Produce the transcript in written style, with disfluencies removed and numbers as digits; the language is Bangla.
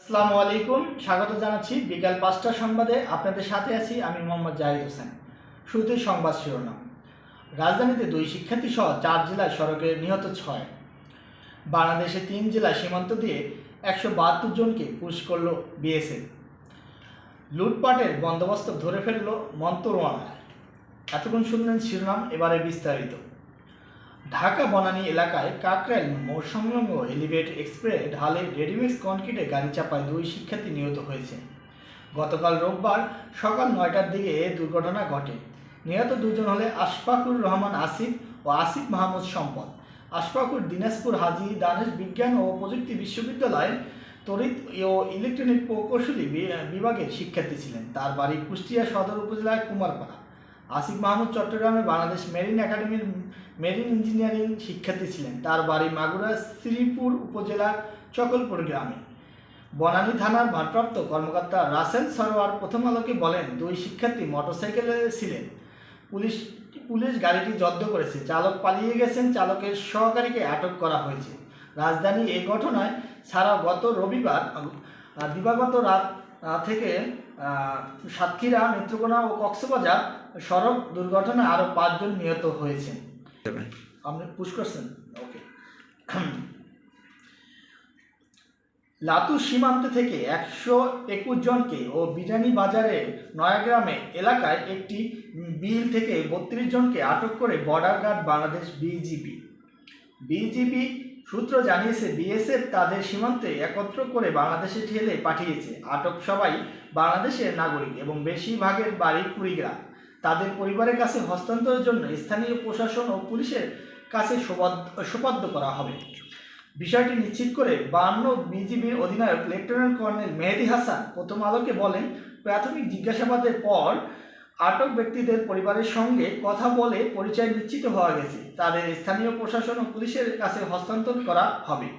আসসালামু আলাইকুম, স্বাগত জানাচ্ছি বিকাল ৫টা সংবাদে। আপনাদের সাথে আছি আমি মোহাম্মদ জাহিদ হোসেন। শুরুতেই সংবাদ শিরোনাম। রাজধানীতে ২ শিক্ষার্থী সহ ৪ জেলায় সড়কে নিহত ৬। বাংলাদেশে ৩ জেলা সীমান্ত দিয়ে ১৭২ জনকে পুশ করল বিএসএফ। লুটপাটের বন্দোবস্ত ধরে ফেলল মন্ত্রণালয়। এতক্ষণ শুনলেন শিরোনাম, এবারে বিস্তারিত। ঢাকা বনানী এলাকায় কাকরাইল মোড় সংলগ্ন এলিভেটেড এক্সপ্রেস ঢালে রেডিমিক্স কনক্রিটে গাড়ি চাপায় ২ শিক্ষার্থী নিহত হয়েছে। গতকাল রোববার সকাল ৯টার দিকে দুর্ঘটনা ঘটে। নিহত দুজন হলে আশফাকুর রহমান আসিফ ও আসিফ মাহমুদ সম্পদ। আশফাকুর দিনাজপুর হাজী দানেশ বিজ্ঞান ও প্রযুক্তি বিশ্ববিদ্যালয়ের তড়িৎ ও ইলেকট্রনিক প্রকৌশলী বিভাগের শিক্ষার্থী ছিলেন। তার বাড়ি কুষ্টিয়া সদর উপজেলার কুমারপাড়া। আসিফ মাহমুদ চট্টগ্রামের বাংলাদেশ মেরিন একাডেমির মেরিন ইঞ্জিনিয়ারিং শিক্ষার্থী ছিলেন। তার বাড়ি মাগুরা শ্রীপুর উপজেলার চকলপুর গ্রামে। বনানী থানার ভারপ্রাপ্ত কর্মকর্তা রাসেল সরোয়ার প্রথম আলোকে বলেন, ২ শিক্ষার্থী মোটরসাইকেলে ছিলেন। পুলিশ গাড়িটি জব্দ করেছে। চালক পালিয়ে গেছেন। চালকের সহকারীকে আটক করা হয়েছে। রাজধানী এই ঘটনায় ছাড়াও গত রবিবার দিবাগত রাত থেকে সাতক্ষীরা, নেত্রকোনা ও কক্সবাজার সড়ক দুর্ঘটনায় আরও ৫ জন নিহত হয়েছেন। আপনি পুশ করছেন? ওকে। লাতুর সীমান্ত থেকে ১২১ জনকে ও বিরানী বাজারের নয়াগ্রামে এলাকায় একটি বিল থেকে ৩২ জনকে আটক করে বর্ডার গার্ড বাংলাদেশ বিজিবি সূত্র জানিয়েছে, বিএসএফ তাদের সীমান্তে একত্র করে বাংলাদেশে ঠেলে পাঠিয়েছে। আটক সবাই বাংলাদেশের নাগরিক এবং বেশিরভাগের বাড়ি কুড়িগ্রাম। তাদের পরিবারের কাছে হস্তান্তরের জন্য স্থানীয় প্রশাসন ও পুলিশের কাছে সোপর্দ করা হবে। বিষয়টি নিশ্চিত করে ৫২ বিজিবির অধিনায়ক লেফটেন্যান্ট কর্নেল মেহেদী হাসান প্রথম আলোকে বলেন, প্রাথমিক জিজ্ঞাসাবাদের পর আটক ব্যক্তিদের পরিবারের সঙ্গে কথা বলে পরিচয় নিশ্চিত হওয়া গেছে। তাদের স্থানীয় প্রশাসন ও পুলিশের কাছে হস্তান্তর করা হবে।